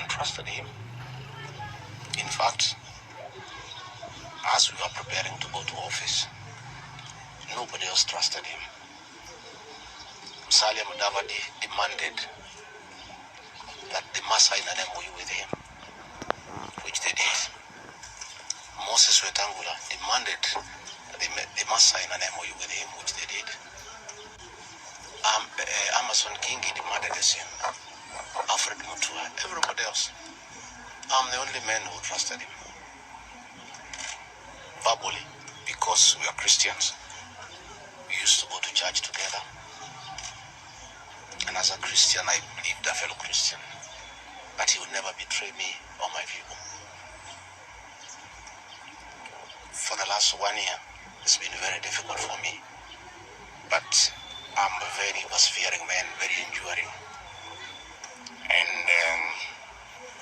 one trusted him. In fact, as we were preparing to go to office, nobody else trusted him. Musalia Mudavadi demanded that they must sign an MOU with him, which they did. Moses Wetangula demanded that they must sign an MOU with him, which they did. Amason Kingi demanded the same. Alfred Mutua, everybody else. I'm the only man who trusted him. Verbally, because we are Christians. We used to go to church together. And as a Christian, I believed a fellow Christian. But he would never betray me or my people. For the last 1 year, it's been very difficult for me. But I'm a very persevering man, very enduring. And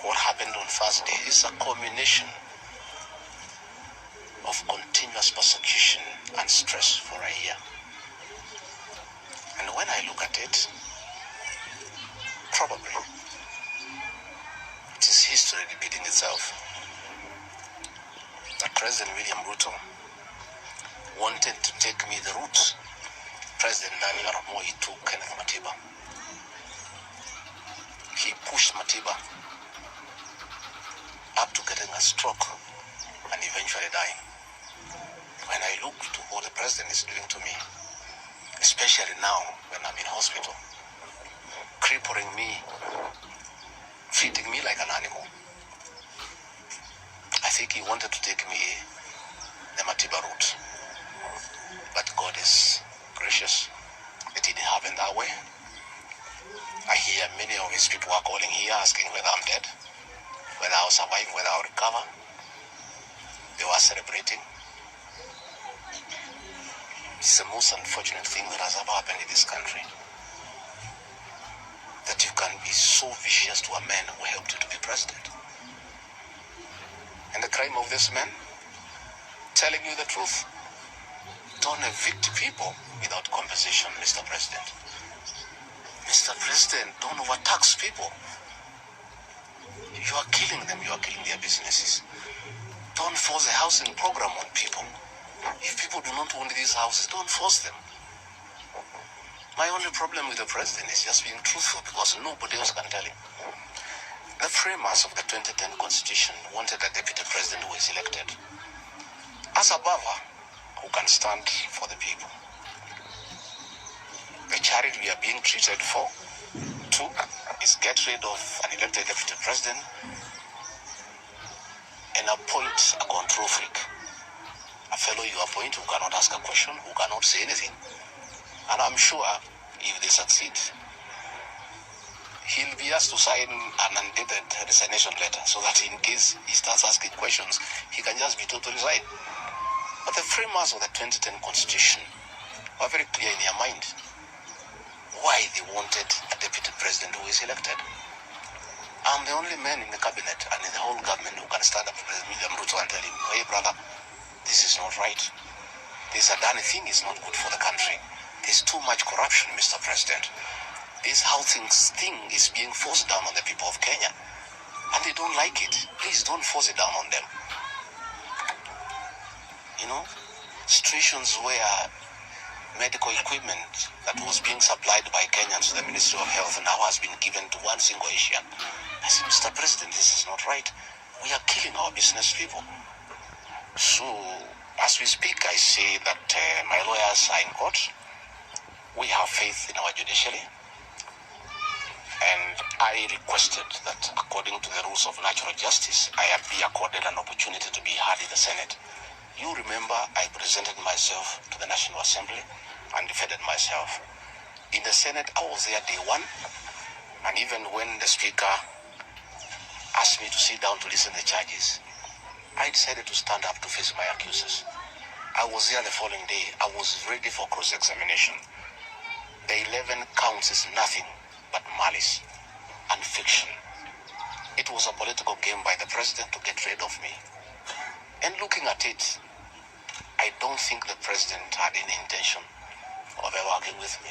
what happened on Thursday is a culmination of continuous persecution and stress for a year. And when I look at it, probably it is history repeating itself. That President William Ruto wanted to take me the route President Daniel Arap Moi took Kenneth Matiba. He pushed Matiba up to getting a stroke and eventually dying. When I look to what the president is doing to me, especially now when I'm in hospital, crippling me, treating me like an animal, I think he wanted to take me the Matiba route. But God is gracious. It didn't happen that way. I hear many of his people are calling here asking whether I'm dead, whether I'll survive, whether I'll recover. They were celebrating. It's the most unfortunate thing that has ever happened in this country. That you can be so vicious to a man who helped you to be president. And the crime of this man, telling you the truth. Don't evict people without compensation, Mr. President. Mr. President, don't overtax people. You are killing them, you are killing their businesses. Don't force a housing program on people. If people do not own these houses, don't force them. My only problem with the president is just being truthful, because nobody else can tell him. The framers of the 2010 Constitution wanted a deputy president who is elected as a Bava who can stand for the people. The charity we are being treated for, too, is get rid of an elected deputy president and appoint a control freak. A fellow you appoint who cannot ask a question, who cannot say anything. And I'm sure if they succeed, he'll be asked to sign an undated resignation letter so that in case he starts asking questions, he can just be told to resign. But the framers of the 2010 Constitution were very clear in their mind why they wanted a deputy president who is elected. I'm the only man in the cabinet and in the whole government who can stand up to President William Ruto and tell him, hey brother, this is not right. This Adani thing is not good for the country. There's too much corruption, Mr. President. This housing thing is being forced down on the people of Kenya. And they don't like it. Please don't force it down on them. You know, situations where medical equipment that was being supplied by Kenyans to the Ministry of Health now has been given to one single Asian. I said, Mr. President, this is not right. We are killing our business people. So, as we speak, I say that my lawyers are in court. We have faith in our judiciary. And I requested that according to the rules of natural justice, I be accorded an opportunity to be heard in the Senate. You remember I presented myself to the National Assembly and defended myself. In the Senate, I was there day one. And even when the Speaker asked me to sit down to listen to the charges, I decided to stand up to face my accusers. I was there the following day. I was ready for cross-examination. The 11 counts is nothing but malice and fiction. It was a political game by the president to get rid of me. And looking at it, I don't think the president had any intention of ever working with me.